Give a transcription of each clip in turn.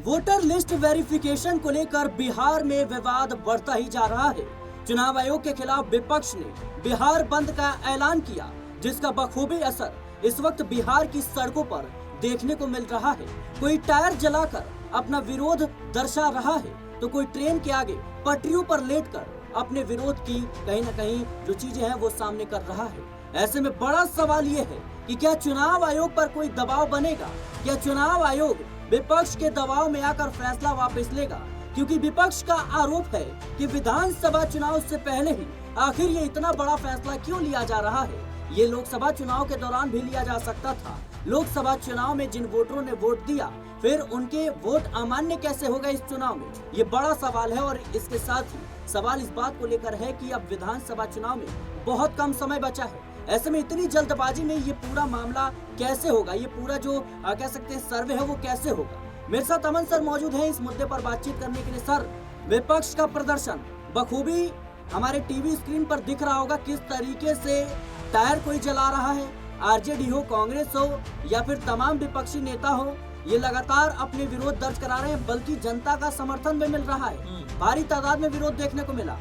Voter list verification को लेकर बिहार में विवाद बढ़ता ही जा रहा है। चुनाव आयोग के खिलाफ विपक्ष ने बिहार बंद का ऐलान किया, जिसका बखूबी असर इस वक्त बिहार की सड़कों पर देखने को मिल रहा है। कोई टायर जलाकर अपना विरोध दर्शा रहा है, तो कोई ट्रेन के आगे पटरियों पर लेटकर अपने विरोध की कहीं न कहीं जो चीजें हैं वो सामने कर रहा है। ऐसे में बड़ा सवाल ये है कि क्या चुनाव आयोग पर कोई दबाव बनेगा? क्या चुनाव आयोग विपक्ष के दबाव में आकर फैसला वापस लेगा? क्योंकि विपक्ष का आरोप है कि विधानसभा चुनाव से पहले ही आखिर ये इतना बड़ा फैसला क्यों लिया जा रहा है? ये लोकसभा चुनाव के दौरान भी लिया जा सकता था। लोकसभा चुनाव में जिन वोटरों ने वोट दिया, फिर उनके वोट अमान्य कैसे होगा इस चुनाव में? ये बड़ा सवाल है। और इसके साथ ही सवाल इस बात को लेकर है कि अब विधानसभा चुनाव में बहुत कम समय बचा है। ऐसे में इतनी जल्दबाजी में ये पूरा मामला कैसे होगा? ये पूरा जो कह सकते हैं सर्वे है वो कैसे होगा? मेरे साथ अमन सर मौजूद हैं इस मुद्दे पर बातचीत करने के लिए। सर, विपक्ष का प्रदर्शन बखूबी हमारे टीवी स्क्रीन पर दिख रहा होगा, किस तरीके से टायर कोई जला रहा है। आरजेडी हो, कांग्रेस हो या फिर तमाम विपक्षी नेता हो, ये लगातार अपने विरोध दर्ज करा रहे हैं, बल्कि जनता का समर्थन भी मिल रहा है। भारी तादाद में विरोध देखने को मिला।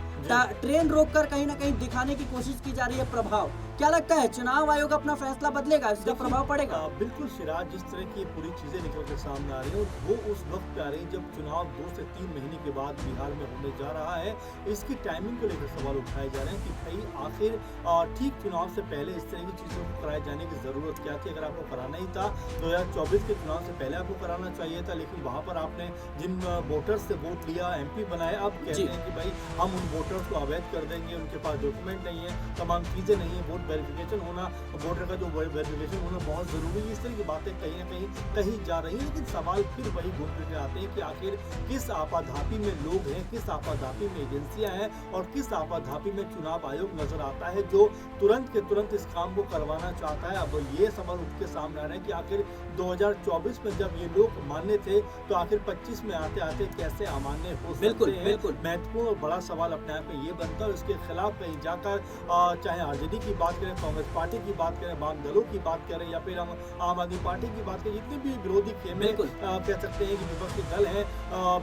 ट्रेन रोककर कहीं ना कहीं दिखाने की कोशिश की जा रही है प्रभाव। क्या लगता है चुनाव आयोग अपना फैसला बदलेगा? इसका प्रभाव पड़ेगा? बिल्कुल सिराज, जिस तरह की पूरी चीजें निकल के सामने आ रही है वो उस वक्त पे आ रही है जब चुनाव 2 से 3 महीने के बाद बिहार में होने जा रहा है। इसकी टाइमिंग को लेकर सवाल उठाए जा रहे हैं कि भाई आखिर ठीक चुनाव से पहले इस तरह की चीजों को कराए जाने की जरूरत क्या थी? अगर आपको कराना ही था 2024 के चुनाव से पहले आपको कराना चाहिए था, लेकिन वहां पर आपने जिन वोटर्स से वोट लिया, MP बनाए, अब कहते हैं कि भाई हम उन वोटर्स को अवैध कर देंगे, उनके पास डॉक्यूमेंट नहीं है, तमाम चीजें नहीं है, वोट वेरिफिकेशन होना, वोटर का जो वेरिफिकेशन होना बहुत जरूरी है। इस तरह की बातें कहीं ना कहीं कही जा रही है, लेकिन सवाल फिर वही घूम फिर के आते हैं कि आखिर किस आपाधापी में लोग हैं, किस आपाधापी में एजेंसियां हैं और किस आपाधापी में चुनाव आयोग नजर आता है जो तुरंत के तुरंत इस काम को करवाना चाहता है। अब ये सवाल उठ के सामने आ रहे हैं कि आखिर 2024 में जब ये लोग मान्य थे तो आखिर 25 में आते आते कैसे अमान्य हो सकते हैं? बिल्कुल महत्वपूर्ण और बड़ा सवाल अपने आप में ये बनता है। इसके खिलाफ कहीं जाकर चाहे आरजेडी की बात करें, कांग्रेस पार्टी की बात करें, वाम दलों की बात करें या फिर हम आम आदमी पार्टी की बात करें, जितने भी विरोधी खेमे कह सकते हैं कि विपक्षी दल हैं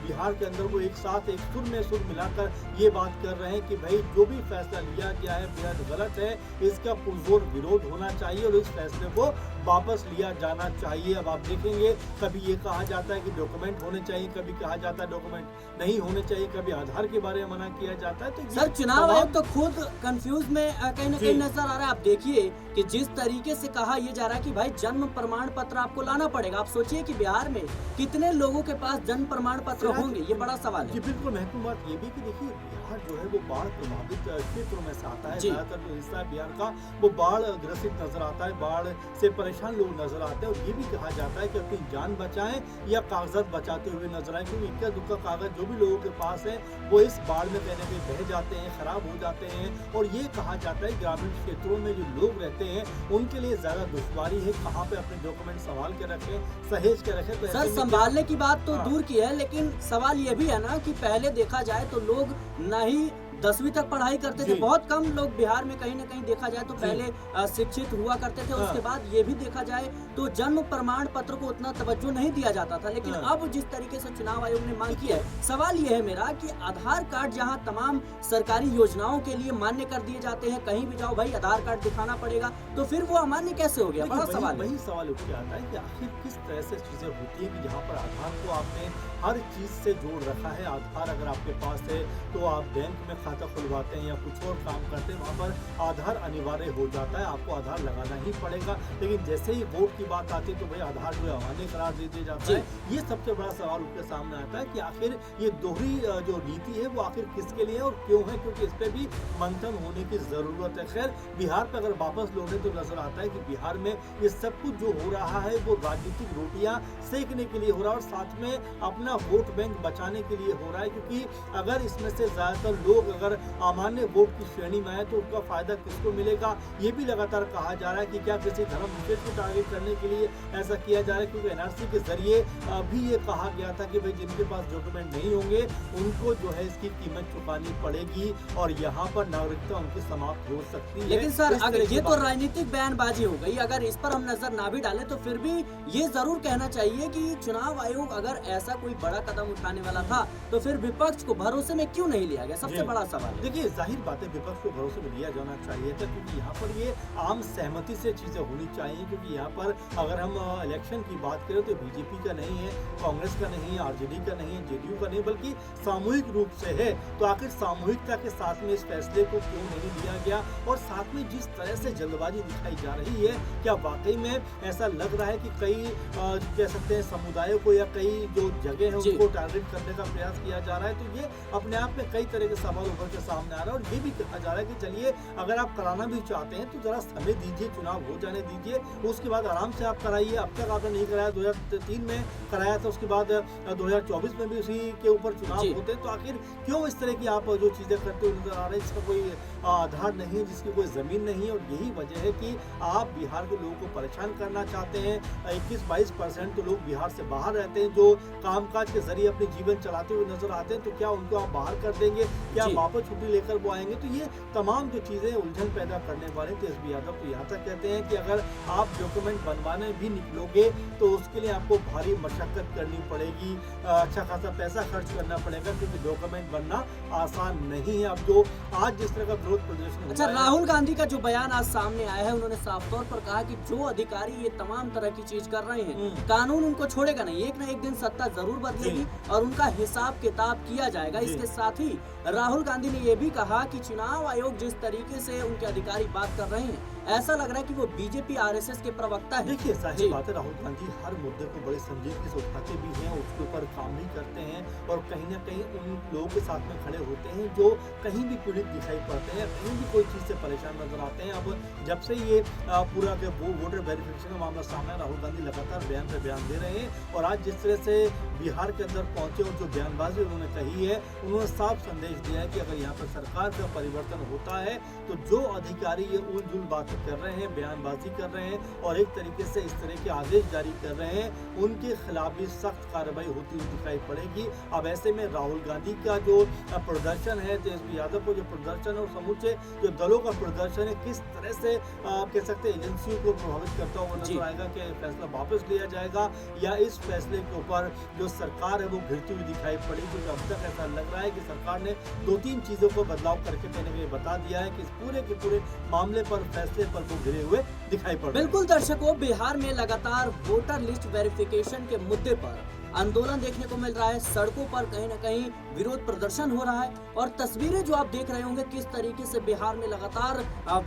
बिहार के अंदर, वो एक साथ एक सुर में सुर मिलाकर ये बात कर रहे हैं कि भाई जो भी फैसला लिया गया है बेहद गलत है, इसका पुरजोर विरोध होना चाहिए और इस फैसले को वापस लिया जाना चाहिए। अब आप देखेंगे कभी ये कहा जाता है कि डॉक्यूमेंट होने चाहिए, कभी कहा जाता है डॉक्यूमेंट नहीं होने चाहिए, कभी आधार के बारे में मना किया जाता है। तो सर, चुनाव आयोग तो खुद कंफ्यूज में कहीं ना कहीं नजर आ रहा है। आप देखिए कि जिस तरीके से कहा यह जा रहा है कि भाई जन्म प्रमाण पत्र आपको लाना पड़ेगा। आप सोचिए कि बिहार में कितने लोगों के पास जन्म प्रमाण पत्र होंगे, ये बड़ा सवाल है। जी बिल्कुल, महत्वपूर्ण बात ये भी कि देखिए बिहार जो है वो बाढ़ प्रभावित क्षेत्रों में से आता है। ज्यादातर जो हिस्सा है बिहार का वो बाढ़ ग्रसित नजर आता है, बाढ़ से परेशान लोग नजर आते हैं और ये भी कहा जाता है कि अपनी जान बचाएं या कागजात बचाते हुए नजर आए, क्योंकि इक्का दुक्का कागज जो भी लोगों के पास है वो इस बाढ़ में कहीं ना कहीं बह जाते हैं, खराब हो जाते हैं। और ये कहा जाता है ग्रामीण क्षेत्रों में जो लोग रहते हैं उनके लिए ज्यादा दुश्वारी है कहाँ पे अपने डॉक्यूमेंट संभाल के रखें, सहेज के रखें। तो सर, संभालने की बात तो दूर की है, लेकिन सवाल ये भी है ना कि पहले देखा जाए तो लोग ना ही 10वीं तक पढ़ाई करते थे। बहुत कम लोग बिहार में कहीं ना कहीं देखा जाए तो पहले शिक्षित हुआ करते थे। उसके बाद ये भी देखा जाए तो जन्म प्रमाण पत्र को उतना तवज्जो नहीं दिया जाता था। लेकिन अब जिस तरीके से चुनाव आयोग ने मांग की है, सवाल ये है मेरा कि आधार कार्ड जहां तमाम सरकारी योजनाओं के लिए मान्य कर दिए जाते हैं, कहीं भी जाओ भाई आधार कार्ड दिखाना पड़ेगा, तो फिर वो अमान्य कैसे हो गया? बड़ा सवाल है। वही सवाल उठ के आता है कि आखिर किस तरह से चीजें होती है कि जहाँ पर आधार को आपने हर चीज से जोड़ रखा है। आधार अगर आपके पास है तो आप बैंक में खाता खुलवाते हैं या कुछ और काम करते हैं, वहाँ पर आधार अनिवार्य हो जाता है, आपको आधार लगाना ही पड़ेगा। लेकिन जैसे ही वोट की बात आती है तो भाई आधार जो है अमान्य करार दे दिया जाता है। ये सबसे बड़ा सवाल उठ के सामने आता है कि आखिर ये दोहरी जो नीति है वो आखिर किसके लिए और क्यों है, क्योंकि इस पे भी मंथन होने की जरूरत है। खैर, बिहार पे अगर वापस लौटे तो नजर आता है कि बिहार में ये सब कुछ जो हो रहा है वो राजनीतिक रोटियां सेकने के लिए हो रहा है और साथ में अपना वोट बैंक बचाने के लिए हो रहा है। क्योंकि अगर इसमें से ज्यादातर लोग अगर अमान्य वोट की श्रेणी में आए तो उनका फायदा किसको मिलेगा? ये भी लगातार कहा जा रहा है कि क्या किसी धर्म विशेष को टारगेट करने के लिए ऐसा किया जा रहा है, क्योंकि NRC के जरिए भी ये कहा गया था कि भाई जिनके पास डॉक्यूमेंट नहीं होंगे उनको जो है इसकी कीमत चुकानी पड़ेगी और यहाँ पर नागरिकता उनकी समाप्त हो सकती है। लेकिन सर, अगर ये तो राजनीतिक राजनीतिक बयानबाजी हो गई, अगर इस पर हम नजर ना भी डालें तो फिर भी ये जरूर कहना चाहिए कि चुनाव आयोग अगर ऐसा कोई बड़ा कदम उठाने वाला था तो फिर विपक्ष को भरोसे में क्यों नहीं लिया गया, सबसे जी। बड़ा सवाल है। देखिए, जाहिर बात है विपक्ष को भरोसे में लिया जाना चाहिए था, क्योंकि यहाँ पर ये आम सहमति से चीज़ें होनी चाहिए। क्योंकि यहाँ पर अगर हम इलेक्शन की बात करें तो बीजेपी का नहीं है, कांग्रेस का नहीं है, आरजेडी का नहीं है, जेडीयू का नहीं, बल्कि सामूहिक रूप से है। तो आखिर सामूहिकता के साथ में इस फैसले को क्यों नहीं लिया गया? और साथ में जिस तरह से जल्दबाजी दिखाई जा रही है, क्या वाकई में ऐसा लग रहा है कि कई कह सकते हैं समुदायों को या कई जो जगह है जी। उनको टारगेट करने का प्रयास किया जा रहा है? तो ये अपने आप में कई तरह के सवाल उभर के सामने आ रहा है। और ये भी कहा जा रहा है कि चलिए, अगर आप कराना भी चाहते हैं तो जरा समय दीजिए, चुनाव हो जाने दीजिए, उसके बाद आराम से आप कराइए। अब तक आपने नहीं कराया, 2003 में कराया था, उसके बाद 2024 में भी उसी के ऊपर चुनाव जी। होते हैं। तो आखिर क्यों इस तरह की आप जो चीजें करते हुए नजर आ रहे हैं, जिसका कोई आधार नहीं है, जिसकी कोई जमीन नहीं है? और यही वजह है कि आप बिहार के लोगों को परेशान करना चाहते हैं। 21-22% तो लोग बिहार से बाहर रहते हैं, जो कामकाज के जरिए अपने जीवन चलाते हुए नजर आते हैं। तो क्या उनको आप बाहर कर देंगे? क्या जी। वापस छुट्टी लेकर वो आएंगे? तो ये तमाम जो चीजें उलझन पैदा करने वाले तेजस्वी यादव तो यहाँ तक कहते हैं कि अगर आप डॉक्यूमेंट बनवाने भी निकलोगे तो उसके लिए आपको भारी मशक्कत करनी पड़ेगी, अच्छा खासा पैसा खर्च करना पड़ेगा, क्योंकि डॉक्यूमेंट बनना आसान नहीं है। अब जो आज जिस तरह का विरोध प्रदर्शन अच्छा, हुआ है, राहुल गांधी का जो बयान आज सामने आया है, उन्होंने साफ तौर पर कहा कि जो अधिकारी ये तमाम तरह की चीज कर रहे हैं, कानून उनको छोड़ेगा नहीं, एक ना एक दिन सत्ता जरूर बदलेगी और उनका हिसाब किताब किया जाएगा। जी। इसके साथ ही राहुल गांधी ने यह भी कहा कि चुनाव आयोग जिस तरीके से उनके अधिकारी बात कर रहे हैं, ऐसा लग रहा है कि वो बीजेपी आरएसएस के प्रवक्ता हैं। देखिए, जी। जाहिर बात है राहुल गांधी हर मुद्दे को बड़े संजीदगी से उठाते भी हैं, उसके ऊपर काम भी करते हैं और कहीं ना कहीं उन लोगों के साथ में खड़े होते हैं जो कहीं भी पीड़ित दिखाई पड़ते हैं, कहीं भी कोई चीज़ से परेशान नजर आते हैं। अब जब से ये पूरा के वो वोटर वेरिफिकेशन का मामला सामने आया, राहुल गांधी लगातार बयान पे बयान दे रहे हैं। और आज जिस तरह से बिहार के अंदर पहुंचे और जो बयानबाजी उन्होंने कही है, उन्होंने साफ संदेश दिया है कि अगर यहाँ पर सरकार का परिवर्तन होता है तो जो अधिकारी ये उलझुल बातें कर रहे हैं, बयानबाजी कर रहे हैं और एक तरीके से इस तरह के आदेश जारी कर रहे हैं, उनके खिलाफ भी सख्त कार्रवाई होती हुई दिखाई पड़ेगी। अब ऐसे में राहुल गांधी का जो प्रदर्शन है, तेजस्वी यादव को जो प्रदर्शन है और समूचे जो दलों का प्रदर्शन है, किस तरह से कह सकते हैं एजेंसियों को प्रभावित करता हुआ नजर आएगा कि फैसला वापस लिया जाएगा या इस फैसले के ऊपर जो सरकार है वो घिरती हुई दिखाई पड़ी। क्योंकि अब तक ऐसा लग रहा है कि सरकार ने 2-3 चीजों को बदलाव करके कहीं ना कहीं बता दिया है कि इस पूरे के पूरे मामले पर, फैसले पर वो घिरे हुए दिखाई पड़ रहे हैं। बिल्कुल दर्शकों, बिहार में लगातार वोटर लिस्ट वेरिफिकेशन के मुद्दे पर आंदोलन देखने को मिल रहा है, सड़कों पर कहीं न कहीं विरोध प्रदर्शन हो रहा है और तस्वीरें जो आप देख रहे होंगे किस तरीके से बिहार में लगातार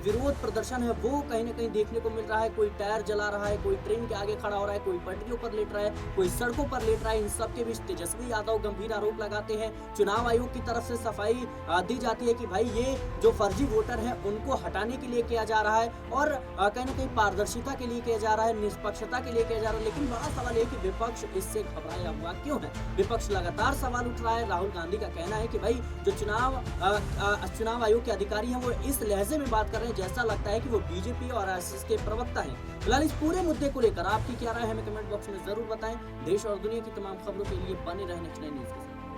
विरोध प्रदर्शन है वो कहीं न कहीं देखने को मिल रहा है। कोई टायर जला रहा है, कोई ट्रेन के आगे खड़ा हो रहा है, कोई पटरियों पर लेट रहा है, कोई सड़कों पर लेट रहा है। इन सब के बीच तेजस्वी यादव गंभीर आरोप लगाते हैं, चुनाव आयोग की तरफ से सफाई दी जाती है कि भाई ये जो फर्जी वोटर है उनको हटाने के लिए किया जा रहा है और कहीं न कहीं पारदर्शिता के लिए किया जा रहा है, निष्पक्षता के लिए किया जा रहा है। लेकिन बड़ा सवाल है कि विपक्ष इससे घबराया हुआ क्यों है? विपक्ष लगातार सवाल उठ रहा है। राहुल गांधी का कहना है कि भाई जो चुनाव आयोग के अधिकारी हैं वो इस लहजे में बात कर रहे हैं जैसा लगता है कि वो बीजेपी और आरएसएस के प्रवक्ता हैं। फिलहाल इस पूरे मुद्दे को लेकर आपकी क्या राय है, हमें कमेंट बॉक्स में जरूर बताएं। देश और दुनिया की तमाम खबरों के लिए बने रहें नेक्स्ट 9 न्यूज़ के साथ।